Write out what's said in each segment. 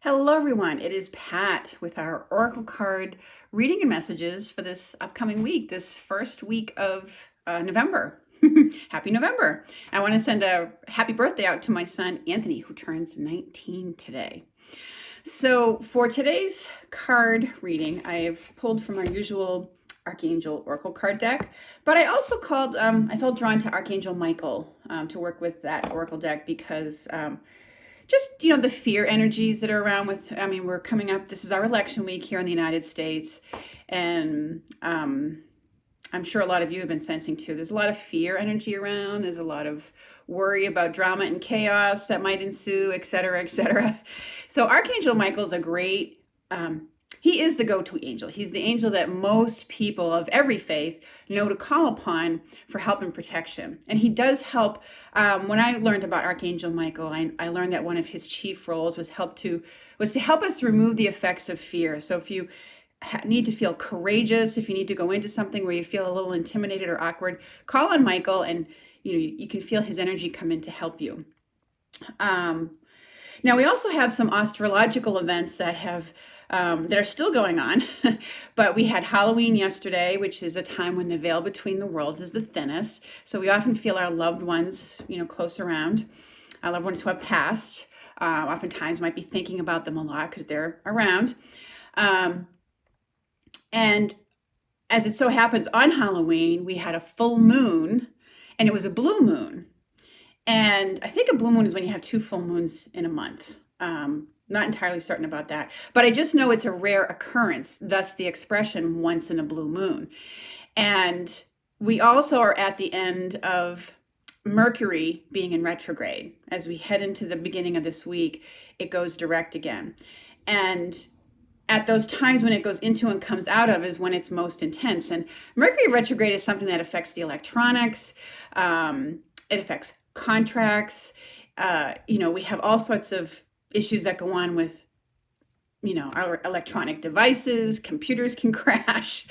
Hello, everyone. It is Pat with our Oracle card reading and messages for this upcoming week, this first week of November. Happy November. I want to send a happy birthday out to my son, Anthony, who turns 19 today. So, for today's card reading, I've pulled from our usual Archangel Oracle card deck, but I also I felt drawn to Archangel Michael to work with that Oracle deck because just the fear energies that are around we're coming up, this is our election week here in the United States, and I'm sure a lot of you have been sensing too, there's a lot of fear energy around. There's a lot of worry about drama and chaos that might ensue, etc., etc. So Archangel Michael's a great he is the go-to angel. He's the angel that most people of every faith know to call upon for help and protection. And he does help. When I learned about Archangel Michael, I learned that one of his chief roles was to help us remove the effects of fear. So if you need to feel courageous, if you need to go into something where you feel a little intimidated or awkward, call on Michael, and you can feel his energy come in to help you. Now we also have some astrological events that are still going on, but we had Halloween yesterday, which is a time when the veil between the worlds is the thinnest. So we often feel our loved ones, close around, our loved ones who have passed. Oftentimes might be thinking about them a lot because they're around. And as it so happens, on Halloween, we had a full moon, and it was a blue moon. And I think a blue moon is when you have two full moons in a month. Not entirely certain about that, but I just know it's a rare occurrence, thus the expression once in a blue moon. And we also are at the end of Mercury being in retrograde. As we head into the beginning of this week, it goes direct again. And at those times when it goes into and comes out of is when it's most intense. And Mercury retrograde is something that affects the electronics. It affects contracts. We have all sorts of issues that go on with, our electronic devices. Computers can crash.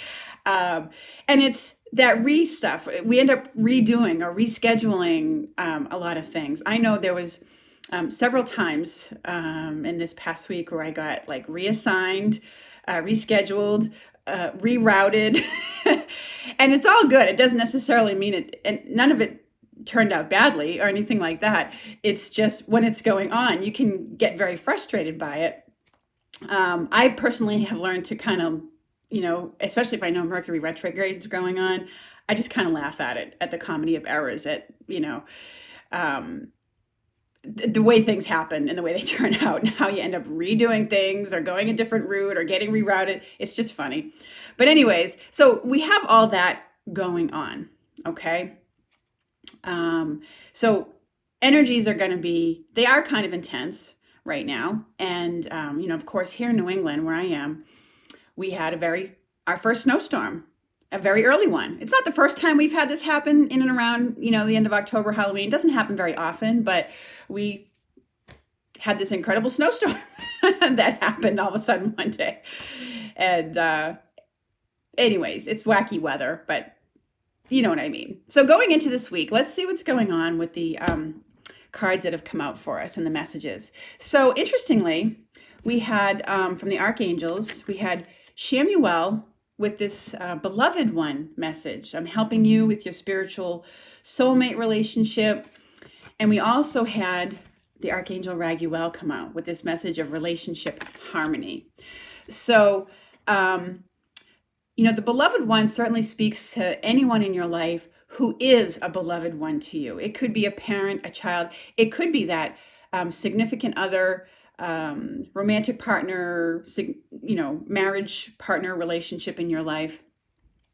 And it's that stuff. We end up redoing or rescheduling a lot of things. I know there was several times in this past week where I got reassigned, rescheduled, rerouted, and it's all good. It doesn't necessarily mean it, and none of it turned out badly or anything like that. It's just when it's going on, you can get very frustrated by it. I personally have learned to kind of, especially if I know Mercury retrograde is going on, I just kind of laugh at it, at the comedy of errors, the way things happen and the way they turn out, and how you end up redoing things or going a different route or getting rerouted. It's just funny. But anyways, so we have all that going on, okay? So energies are going to they are kind of intense right now. And, of course, here in New England, where I am, we had our first snowstorm, a very early one. It's not the first time we've had this happen in and around, the end of October, Halloween. It doesn't happen very often, but we had this incredible snowstorm that happened all of a sudden one day. And, anyways, it's wacky weather, but you know what I mean. So going into this week, let's see what's going on with the cards that have come out for us and the messages. So interestingly, we had from the archangels, we had Shamuel with this beloved one message. I'm helping you with your spiritual soulmate relationship. And we also had the Archangel Raguel come out with this message of relationship harmony. So, the beloved one certainly speaks to anyone in your life who is a beloved one to you. It could be a parent, a child. It could be that significant other, romantic partner, marriage partner relationship in your life.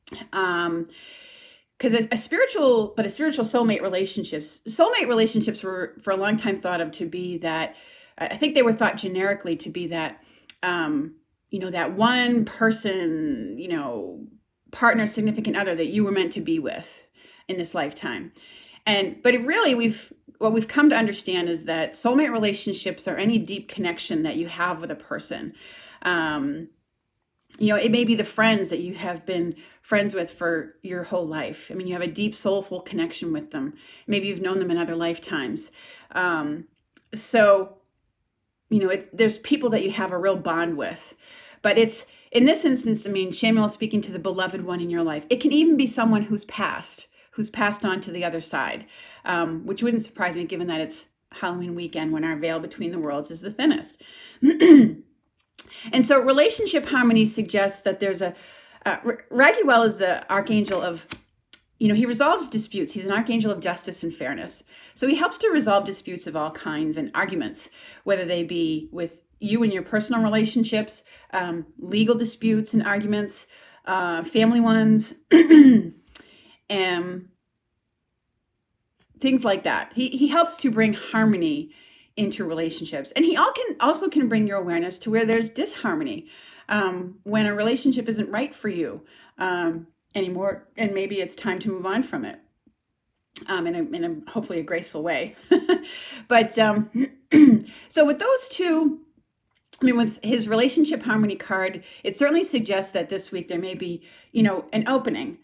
Because a spiritual soulmate relationships were for a long time thought of to be that, I think they were thought generically to be that, that one person, partner, significant other that you were meant to be with in this lifetime. But what we've come to understand is that soulmate relationships are any deep connection that you have with a person. It may be the friends that you have been friends with for your whole life. I mean, you have a deep, soulful connection with them. Maybe you've known them in other lifetimes. So there's people that you have a real bond with. But it's, in this instance, I mean, Samuel is speaking to the beloved one in your life. It can even be someone who's passed on to the other side, which wouldn't surprise me given that it's Halloween weekend when our veil between the worlds is the thinnest. And so relationship harmony suggests that there's Raguel is the archangel of, he resolves disputes. He's an archangel of justice and fairness. So he helps to resolve disputes of all kinds and arguments, whether they be with you and your personal relationships, legal disputes and arguments, family ones, and things like that. He helps to bring harmony into relationships. And he also can bring your awareness to where there's disharmony, when a relationship isn't right for you anymore, and maybe it's time to move on from it, in a hopefully a graceful way. But so with those two, I mean, with his relationship harmony card, it certainly suggests that this week there may be, an opening,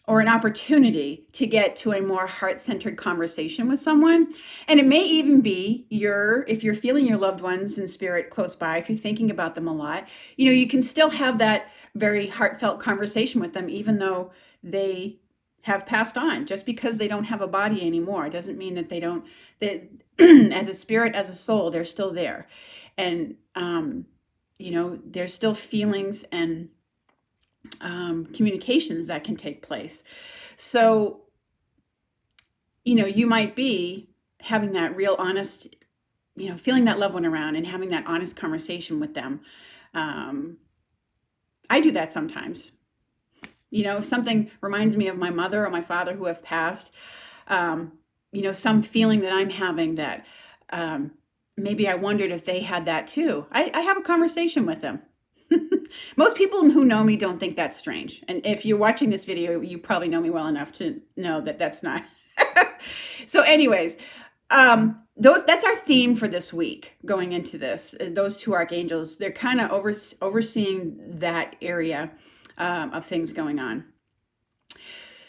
or an opportunity to get to a more heart-centered conversation with someone. And it may even be if you're feeling your loved ones in spirit close by, if you're thinking about them a lot, you can still have that very heartfelt conversation with them, even though they have passed on. Just because they don't have a body anymore doesn't mean that that as a spirit, as a soul, they're still there. And, there's still feelings and communications that can take place. So, you might be having that real honest, feeling that loved one around and having that honest conversation with them. I do that sometimes. If something reminds me of my mother or my father who have passed, some feeling that I'm having that maybe I wondered if they had that too. I have a conversation with them. Most people who know me don't think that's strange. And if you're watching this video, you probably know me well enough to know that that's not. So anyways, that's our theme for this week going into this. Those two archangels, they're kind of overseeing that area of things going on.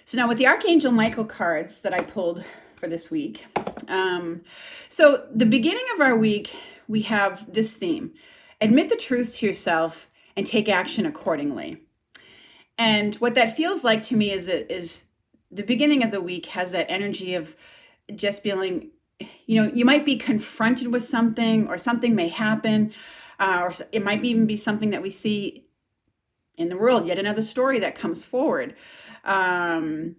So now with the Archangel Michael cards that I pulled for this week. So the beginning of our week, we have this theme: admit the truth to yourself and take action accordingly. And what that feels like to me is the beginning of the week has that energy of just feeling, you might be confronted with something, or something may happen, or it might even be something that we see in the world, yet another story that comes forward, that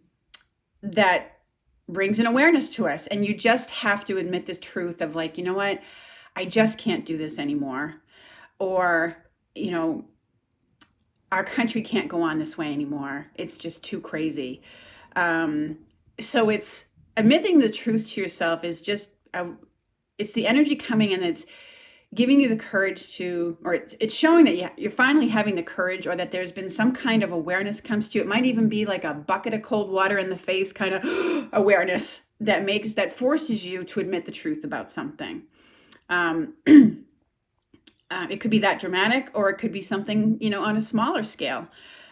brings an awareness to us. And you just have to admit the truth of like, you know what, I just can't do this anymore. Or, our country can't go on this way anymore. It's just too crazy. So it's admitting the truth to yourself is just, it's the energy coming in that's giving you the courage to, or it's showing that you're finally having the courage, or that there's been some kind of awareness comes to you. It might even be like a bucket of cold water in the face kind of awareness that forces you to admit the truth about something. It could be that dramatic, or it could be something, on a smaller scale.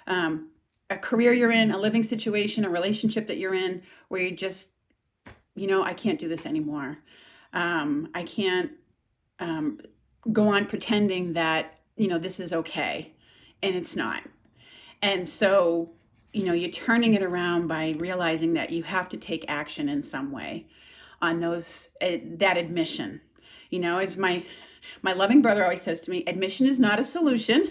A career you're in, a living situation, a relationship that you're in, where you just, I can't do this anymore. I can't go on pretending that, this is okay, and it's not. And so, you're turning it around by realizing that you have to take action in some way on that admission. As my loving brother always says to me, admission is not a solution.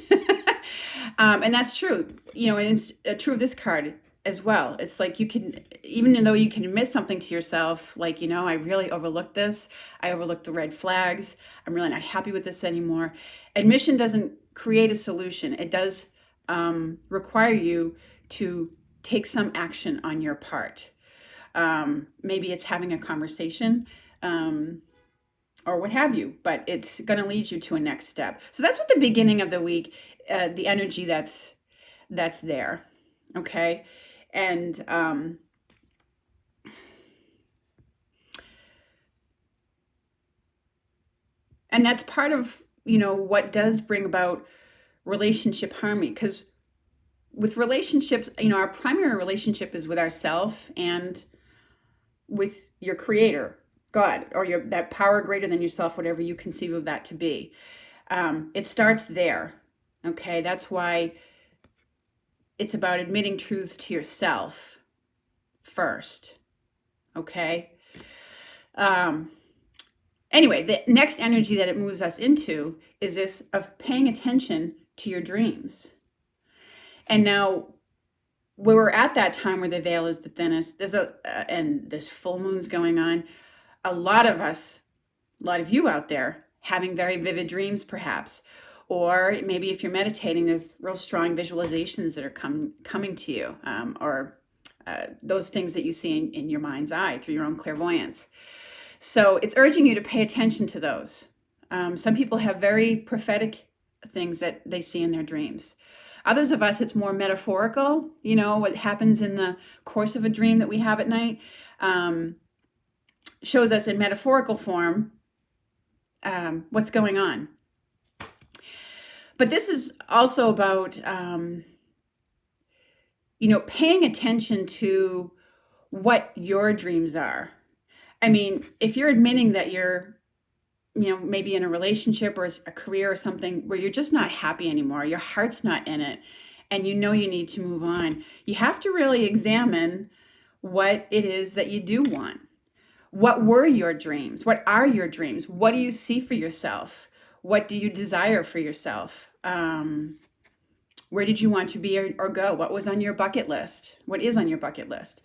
And that's true, and it's true of this card as well. It's like even though you can admit something to yourself, like, I really overlooked this. I overlooked the red flags. I'm really not happy with this anymore. Admission doesn't create a solution. It does require you to take some action on your part. Maybe it's having a conversation, or what have you, but it's going to lead you to a next step. So that's what the beginning of the week, the energy that's there. Okay. And, that's part of, what does bring about relationship harmony. Because with relationships, our primary relationship is with ourselves and with your creator, God, or that power greater than yourself, whatever you conceive of that to be. It starts there. Okay, that's why it's about admitting truths to yourself first. Okay. Anyway, the next energy that it moves us into is this of paying attention to your dreams. And now, where we're at that time where the veil is the thinnest, and there's full moons going on, a lot of us, a lot of you out there, having very vivid dreams perhaps, or maybe if you're meditating, there's real strong visualizations that are coming to you, or those things that you see in your mind's eye through your own clairvoyance. So it's urging you to pay attention to those. Some people have very prophetic things that they see in their dreams. Others of us, it's more metaphorical, what happens in the course of a dream that we have at night, shows us in metaphorical form what's going on. But this is also about, paying attention to what your dreams are. I mean, if you're admitting that you're, maybe in a relationship or a career or something where you're just not happy anymore, your heart's not in it, and you need to move on, you have to really examine what it is that you do want. What were your dreams? What are your dreams? What do you see for yourself? What do you desire for yourself? Where did you want to be or go? What was on your bucket list? What is on your bucket list?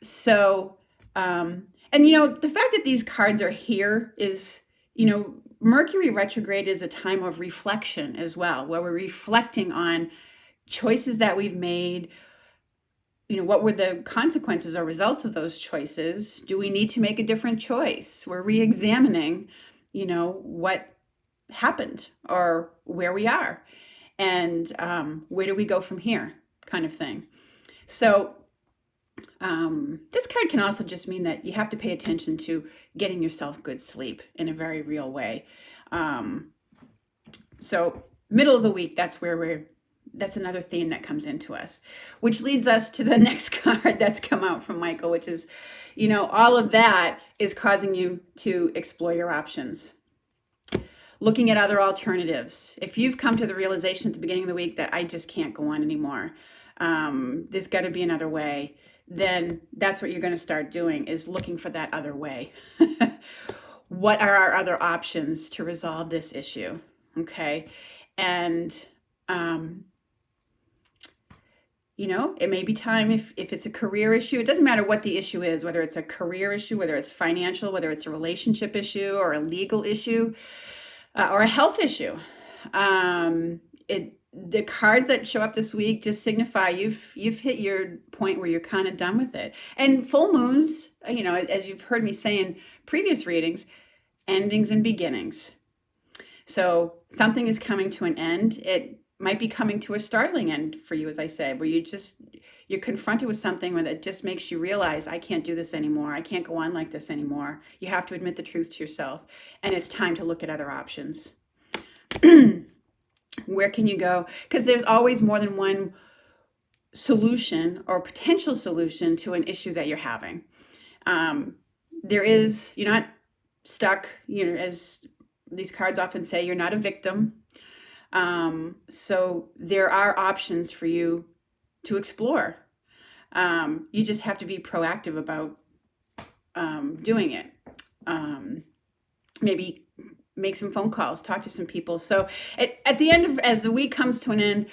So, and the fact that these cards are here is, Mercury retrograde is a time of reflection as well, where we're reflecting on choices that we've made. What were the consequences or results of those choices? Do we need to make a different choice? We're re-examining, what happened or where we are, and where do we go from here, kind of thing. So this card can also just mean that you have to pay attention to getting yourself good sleep in a very real way. So middle of the week, that's another theme that comes into us, which leads us to the next card that's come out from Michael, which is, all of that is causing you to explore your options. Looking at other alternatives. If you've come to the realization at the beginning of the week that I just can't go on anymore, there's got to be another way, then that's what you're going to start doing, is looking for that other way. What are our other options to resolve this issue? Okay. And, it may be time if it's a career issue. It doesn't matter what the issue is, whether it's a career issue, whether it's financial, whether it's a relationship issue or a legal issue, or a health issue. The cards that show up this week just signify you've hit your point where you're kind of done with it. And full moons, as you've heard me say in previous readings, endings and beginnings. So something is coming to an end. It might be coming to a startling end for you, as I said, where you're confronted with something that just makes you realize, I can't do this anymore. I can't go on like this anymore. You have to admit the truth to yourself. And it's time to look at other options. Where can you go? Because there's always more than one solution or potential solution to an issue that you're having. You're not stuck, as these cards often say, you're not a victim. So there are options for you to explore. You just have to be proactive about doing it. Maybe make some phone calls, talk to some people. So at the end as the week comes to an end,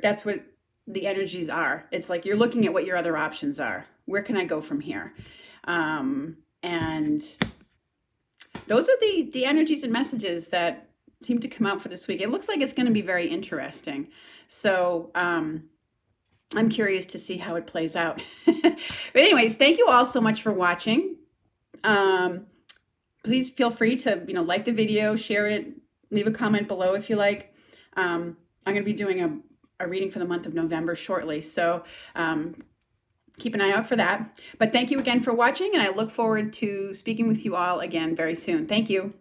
that's what the energies are. It's like you're looking at what your other options are. Where can I go from here? And those are the energies and messages that seem to come out for this week. It looks like it's going to be very interesting. So I'm curious to see how it plays out. But anyways, thank you all so much for watching. Please feel free to, like the video, share it, leave a comment below if you like. I'm going to be doing a reading for the month of November shortly. So keep an eye out for that. But thank you again for watching, and I look forward to speaking with you all again very soon. Thank you.